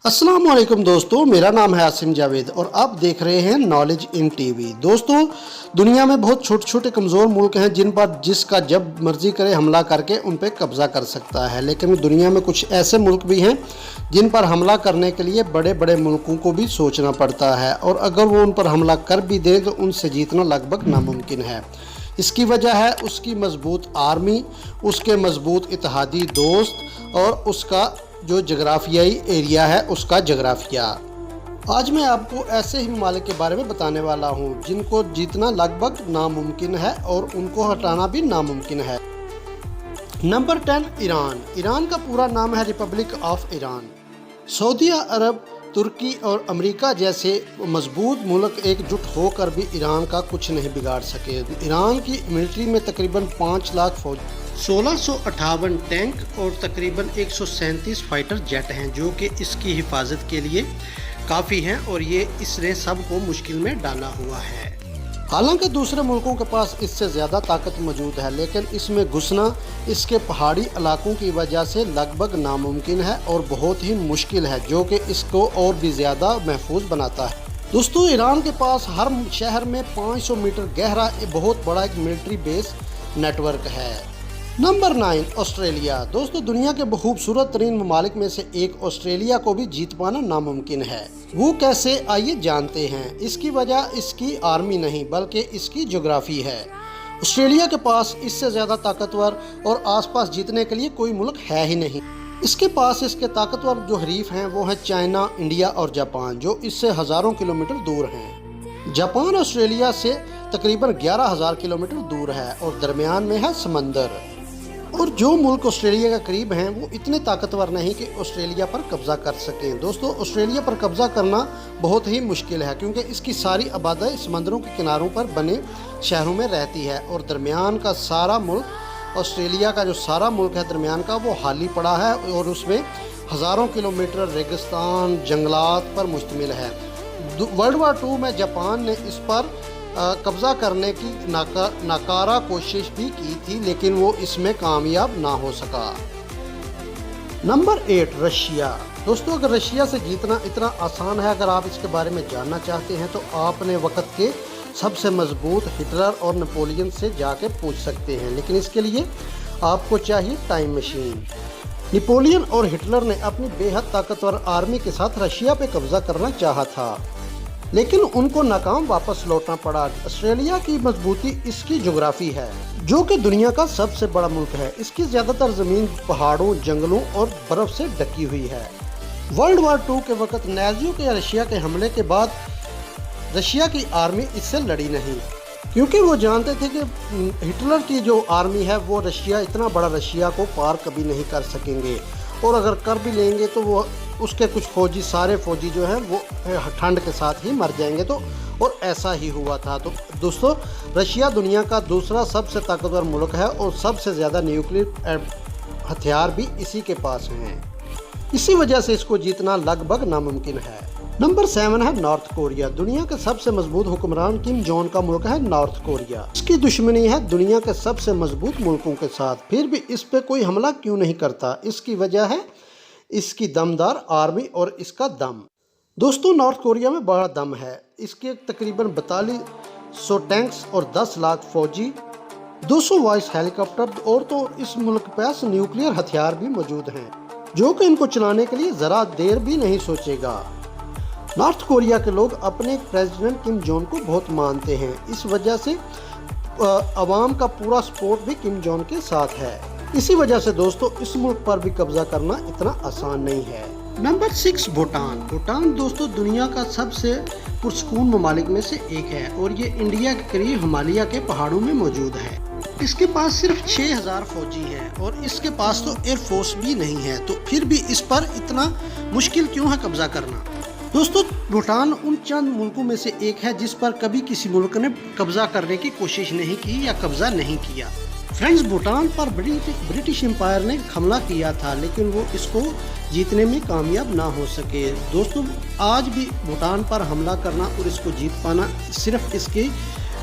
अस्सलाम वालेकुम दोस्तों, मेरा नाम है आसिम जावेद और आप देख रहे हैं नॉलेज इन टीवी। दोस्तों, दुनिया में बहुत छोटे छोटे कमज़ोर मुल्क हैं जिन पर जिसका जब मर्जी करे हमला करके उन पर कब्ज़ा कर सकता है, लेकिन दुनिया में कुछ ऐसे मुल्क भी हैं जिन पर हमला करने के लिए बड़े बड़े मुल्कों को भी सोचना पड़ता है, और अगर वो उन पर हमला कर भी दे तो उनसे जीतना लगभग नामुमकिन है। इसकी वजह है उसकी मजबूत आर्मी, उसके मजबूत इत्तेहादी दोस्त और उसका जो जगराफियाई एरिया है उसका जगराफिया। आज मैं आपको ऐसे ही ममालिक के बारे में बताने वाला हूँ जिनको जीतना लगभग नामुमकिन है और उनको हटाना भी नामुमकिन है। Number 10, Iran. ईरान का पूरा नाम है रिपब्लिक ऑफ ईरान। सऊदी अरब, तुर्की और अमेरिका जैसे मजबूत मुल्क एकजुट होकर भी ईरान का कुछ नहीं बिगाड़ सके। ईरान की मिलिट्री में तकरीबन 5 लाख फौज, 1658 टैंक और तकरीबन 137 फाइटर जेट हैं जो कि इसकी हिफाजत के लिए काफ़ी हैं, और ये इसने सबको मुश्किल में डाला हुआ है। हालांकि दूसरे मुल्कों के पास इससे ज़्यादा ताकत मौजूद है, लेकिन इसमें घुसना इसके पहाड़ी इलाकों की वजह से लगभग नामुमकिन है और बहुत ही मुश्किल है, जो कि इसको और भी ज़्यादा महफूज बनाता है। दोस्तों, ईरान के पास हर शहर में 500 मीटर गहरा बहुत बड़ा एक मिलिट्री बेस नेटवर्क है। Number 9, Australia. दोस्तों, दुनिया के खूबसूरत तरीन ममालिक में से एक ऑस्ट्रेलिया को भी जीत पाना नामुमकिन है। वो कैसे, आइए जानते हैं। इसकी वजह इसकी आर्मी नहीं बल्कि इसकी जोग्राफी है। ऑस्ट्रेलिया के पास इससे ज़्यादा ताकतवर और आसपास जीतने के लिए कोई मुल्क है ही नहीं। इसके पास इसके ताकतवर जो हरीफ हैं वो हैं चाइना, इंडिया और जापान, जो इससे हज़ारों किलोमीटर दूर हैं। जापान ऑस्ट्रेलिया से तकरीबन 11,000 किलोमीटर दूर है और दरमियान में है समंदर। और जो मुल्क ऑस्ट्रेलिया के करीब हैं वो इतने ताकतवर नहीं कि ऑस्ट्रेलिया पर कब्ज़ा कर सकें। दोस्तों, ऑस्ट्रेलिया पर कब्ज़ा करना बहुत ही मुश्किल है क्योंकि इसकी सारी आबादी समंदरों के किनारों पर बने शहरों में रहती है, और दरमियान का सारा मुल्क, ऑस्ट्रेलिया का जो सारा मुल्क है दरमियान का, वो खाली पड़ा है और उसमें हज़ारों किलोमीटर रेगिस्तान, जंगलात पर मुश्तमिल है। वर्ल्ड वार 2 में जापान ने इस पर कब्ज़ा करने की नाकारा कोशिश भी की थी, लेकिन वो इसमें कामयाब ना हो सका। Number 8, Russia. दोस्तों, अगर रशिया से जीतना इतना आसान है, अगर आप इसके बारे में जानना चाहते हैं तो आपने वक्त के सबसे मजबूत हिटलर और नेपोलियन से जाके पूछ सकते हैं, लेकिन इसके लिए आपको चाहिए टाइम मशीन। नेपोलियन और हिटलर ने अपनी बेहद ताकतवर आर्मी के साथ रशिया पे कब्ज़ा करना चाहा था, लेकिन उनको नाकाम वापस लौटना पड़ा। ऑस्ट्रेलिया की मजबूती इसकी जोग्राफी है, जो कि दुनिया का सबसे बड़ा मुल्क है। इसकी ज़्यादातर ज़मीन पहाड़ों, जंगलों और बर्फ़ से ढकी हुई है। वर्ल्ड वार 2 के वक्त नाज़ियों के रशिया के हमले के बाद रशिया की आर्मी इससे लड़ी नहीं, क्योंकि वो जानते थे कि हिटलर की जो आर्मी है वो इतना बड़ा रशिया को पार कभी नहीं कर सकेंगे, और अगर कर भी लेंगे तो वो उसके कुछ सारे फौजी जो हैं वो ठंड के साथ ही मर जाएंगे। तो और ऐसा ही हुआ था। तो दोस्तों, रशिया दुनिया का दूसरा सबसे ताकतवर मुल्क है और सबसे ज़्यादा न्यूक्लियर हथियार भी इसी के पास हैं। इसी वजह से इसको जीतना लगभग नामुमकिन है। नंबर 7 है नॉर्थ कोरिया। दुनिया के सबसे मजबूत हुक्मरान किम जोंग का मुल्क है नॉर्थ कोरिया। इसकी दुश्मनी है दुनिया के सबसे मजबूत मुल्कों के साथ, फिर भी इस पे कोई हमला क्यों नहीं करता? इसकी वजह है इसकी दमदार आर्मी और इसका दम। दोस्तों, नॉर्थ कोरिया में बड़ा दम है। इसके तकरीबन 4200 टैंक्स और 10 लाख फौजी, 200 वाइस हेलीकॉप्टर, और तो इस मुल्क के पास न्यूक्लियर हथियार भी मौजूद हैं, जो कि इनको चलाने के लिए ज़रा देर भी नहीं सोचेगा। नॉर्थ कोरिया के लोग अपने प्रेसिडेंट किम जोंग को बहुत मानते हैं। इस वजह से अवाम का पूरा सपोर्ट भी किम जोंग के साथ है। इसी वजह से दोस्तों, इस मुल्क पर भी कब्जा करना इतना आसान नहीं है। नंबर 6, भूटान। भूटान दोस्तों दुनिया का सबसे पुरसकून ममालिक में से एक है, और ये इंडिया के करीब हिमालय के पहाड़ों में मौजूद है। इसके पास सिर्फ 6000 फौजी हैं और इसके पास तो एयरफोर्स भी नहीं है, तो फिर भी इस पर इतना मुश्किल क्यों है कब्जा करना? दोस्तों, भूटान उन चंद मुल्कों में से एक है जिस पर कभी किसी मुल्क ने कब्जा करने की कोशिश नहीं की या कब्जा नहीं किया। फ्रेंड्स, भूटान पर ब्रिटिश एम्पायर ने हमला किया था, लेकिन वो इसको जीतने में कामयाब ना हो सके। दोस्तों, आज भी भूटान पर हमला करना और इसको जीत पाना सिर्फ इसकी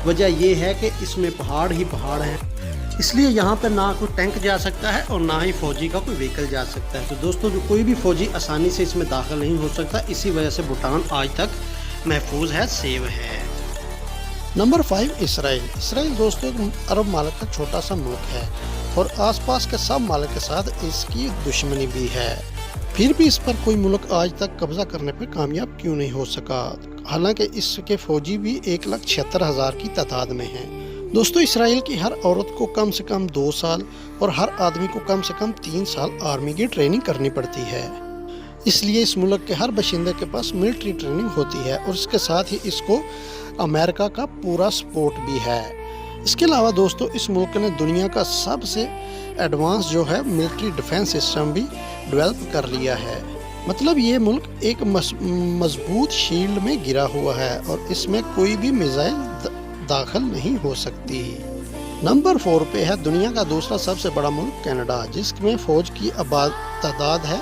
वजह ये है कि इसमें पहाड़ ही पहाड़ हैं। اس لیے یہاں پہ نہ کوئی ٹینک جا سکتا ہے اور نہ ہی فوجی کا کوئی وہیکل جا سکتا ہے۔ تو دوستوں کوئی بھی فوجی آسانی سے اس میں داخل نہیں ہو سکتا، اسی وجہ سے بھوٹان آج تک محفوظ ہے، سیو ہے۔ نمبر 5 اسرائیل۔ اسرائیل دوستوں عرب ممالک کا چھوٹا سا ملک ہے اور آس پاس کے سب ممالک کے ساتھ اس کی دشمنی بھی ہے، پھر بھی اس پر کوئی ملک آج تک قبضہ کرنے پر کامیاب کیوں نہیں ہو سکا، حالانکہ اس کے فوجی بھی 1,76,000 کی تعداد میں ہیں۔ دوستو اسرائیل کی ہر عورت کو کم سے کم 2 سال اور ہر آدمی کو کم سے کم 3 سال آرمی کی ٹریننگ کرنی پڑتی ہے، اس لیے اس ملک کے ہر باشندے کے پاس ملٹری ٹریننگ ہوتی ہے اور اس کے ساتھ ہی اس کو امریکہ کا پورا سپورٹ بھی ہے۔ اس کے علاوہ دوستو اس ملک نے دنیا کا سب سے ایڈوانس جو ہے ملٹری ڈیفنس سسٹم بھی ڈیولپ کر لیا ہے، مطلب یہ ملک ایک مضبوط شیلڈ میں گرا ہوا ہے اور اس میں کوئی بھی میزائل داخل نہیں ہو سکتی۔ نمبر 4 پہ ہے دنیا کا دوسرا سب سے بڑا ملک کینیڈا، جس میں فوج کی تعداد ہے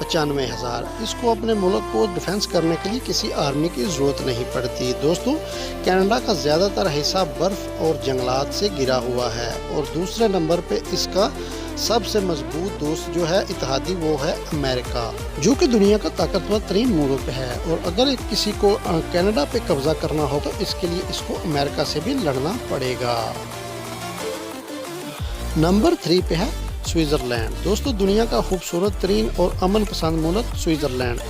95,000۔ اس کو اپنے ملک کو ڈیفنس کرنے کے لیے کسی آرمی کی ضرورت نہیں پڑتی۔ دوستو کینیڈا کا زیادہ تر حصہ برف اور جنگلات سے گرا ہوا ہے اور دوسرے نمبر پہ اس کا سب سے مضبوط دوست جو ہے اتحادی وہ ہے امریکہ، جو کہ دنیا کا طاقتور ترین ملک ہے، اور اگر کسی کو کینیڈا پہ قبضہ کرنا ہو تو اس کے لیے اس کو امریکہ سے بھی لڑنا پڑے گا۔ نمبر 3 پہ ہے سوئٹزرلینڈ۔ دوستو دنیا کا خوبصورت ترین اور امن پسند ملک سوئٹزرلینڈ،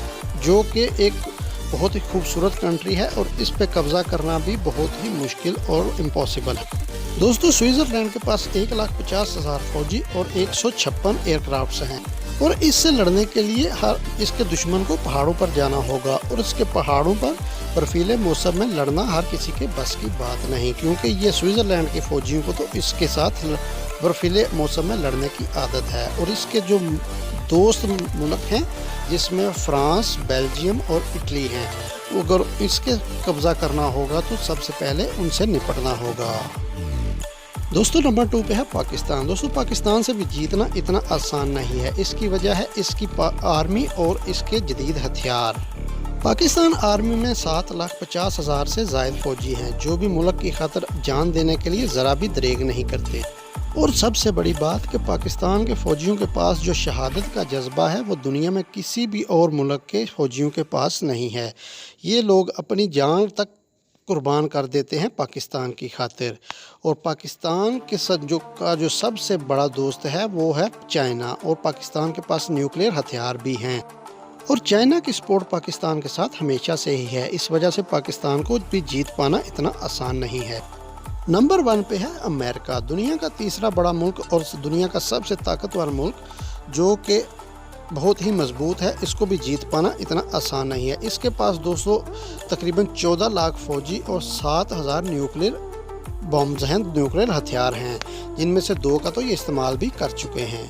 جو کہ ایک بہت ہی خوبصورت کنٹری ہے اور اس پہ قبضہ کرنا بھی بہت ہی مشکل اور امپاسبل ہے۔ دوستو سوئٹزرلینڈ کے پاس 1,50,000 فوجی اور 156 ایئر کرافٹس ہیں اور اس سے لڑنے کے لیے اس کے دشمن کو پہاڑوں پر جانا ہوگا اور اس کے پہاڑوں پر برفیلے موسم میں لڑنا ہر کسی کے بس کی بات نہیں، کیونکہ یہ سوئٹزرلینڈ کے فوجیوں کو تو اس کے ساتھ برفیلے موسم میں لڑنے کی عادت ہے، اور اس کے جو دوست ملک ہیں جس میں فرانس، بیلجیم اور اٹلی ہیں، اگر اس کے قبضہ کرنا ہوگا تو سب سے پہلے ان سے نپٹنا ہوگا۔ دوستو نمبر 2 پہ ہے پاکستان۔ دوستو پاکستان سے بھی جیتنا اتنا آسان نہیں ہے، اس کی وجہ ہے اس کی آرمی اور اس کے جدید ہتھیار۔ پاکستان آرمی میں 7,50,000 سے زائد فوجی ہیں، جو بھی ملک کی خاطر جان دینے کے لیے ذرا بھی دریغ نہیں کرتے، اور سب سے بڑی بات کہ پاکستان کے فوجیوں کے پاس جو شہادت کا جذبہ ہے وہ دنیا میں کسی بھی اور ملک کے فوجیوں کے پاس نہیں ہے۔ یہ لوگ اپنی جان تک قربان کر دیتے ہیں پاکستان کی خاطر، اور پاکستان کے جو سب سے بڑا دوست ہے وہ ہے چائنا، اور پاکستان کے پاس نیوکلیئر ہتھیار بھی ہیں، اور چائنا کی سپورٹ پاکستان کے ساتھ ہمیشہ سے ہی ہے، اس وجہ سے پاکستان کو بھی جیت پانا اتنا آسان نہیں ہے۔ نمبر 1 پہ ہے امریکہ، دنیا کا تیسرا بڑا ملک اور دنیا کا سب سے طاقتور ملک، جو کہ بہت ہی مضبوط ہے، اس کو بھی جیت پانا اتنا آسان نہیں ہے۔ اس کے پاس تقریباً 14 لاکھ فوجی اور 7,000 نیوکلیئر بمز ہیں، نیوکلیئر ہتھیار ہیں، جن میں سے 2 کا تو یہ استعمال بھی کر چکے ہیں۔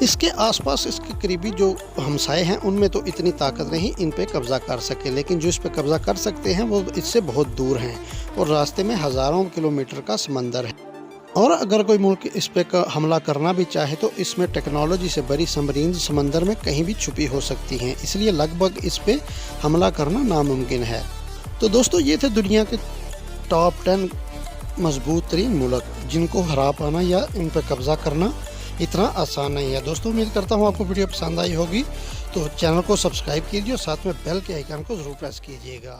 اس کے آس پاس اس کے قریبی جو ہمسائے ہیں ان میں تو اتنی طاقت نہیں ان پہ قبضہ کر سکے، لیکن جو اس پہ قبضہ کر سکتے ہیں وہ اس سے بہت دور ہیں اور راستے میں ہزاروں کلومیٹر کا سمندر ہے، اور اگر کوئی ملک اس پہ حملہ کرنا بھی چاہے تو اس میں ٹیکنالوجی سے بری سمرین سمندر میں کہیں بھی چھپی ہو سکتی ہیں، اس لیے لگ بھگ اس پہ حملہ کرنا ناممکن ہے۔ تو دوستو یہ تھے دنیا کے ٹاپ 10 مضبوط ترین ملک جن کو ہرا پانا یا ان پہ قبضہ کرنا اتنا آسان نہیں ہے۔ دوستو امید کرتا ہوں آپ کو ویڈیو پسند آئی ہوگی، تو چینل کو سبسکرائب کیجیے اور ساتھ میں بیل کے آئیکن کو ضرور پریس کیجیے گا۔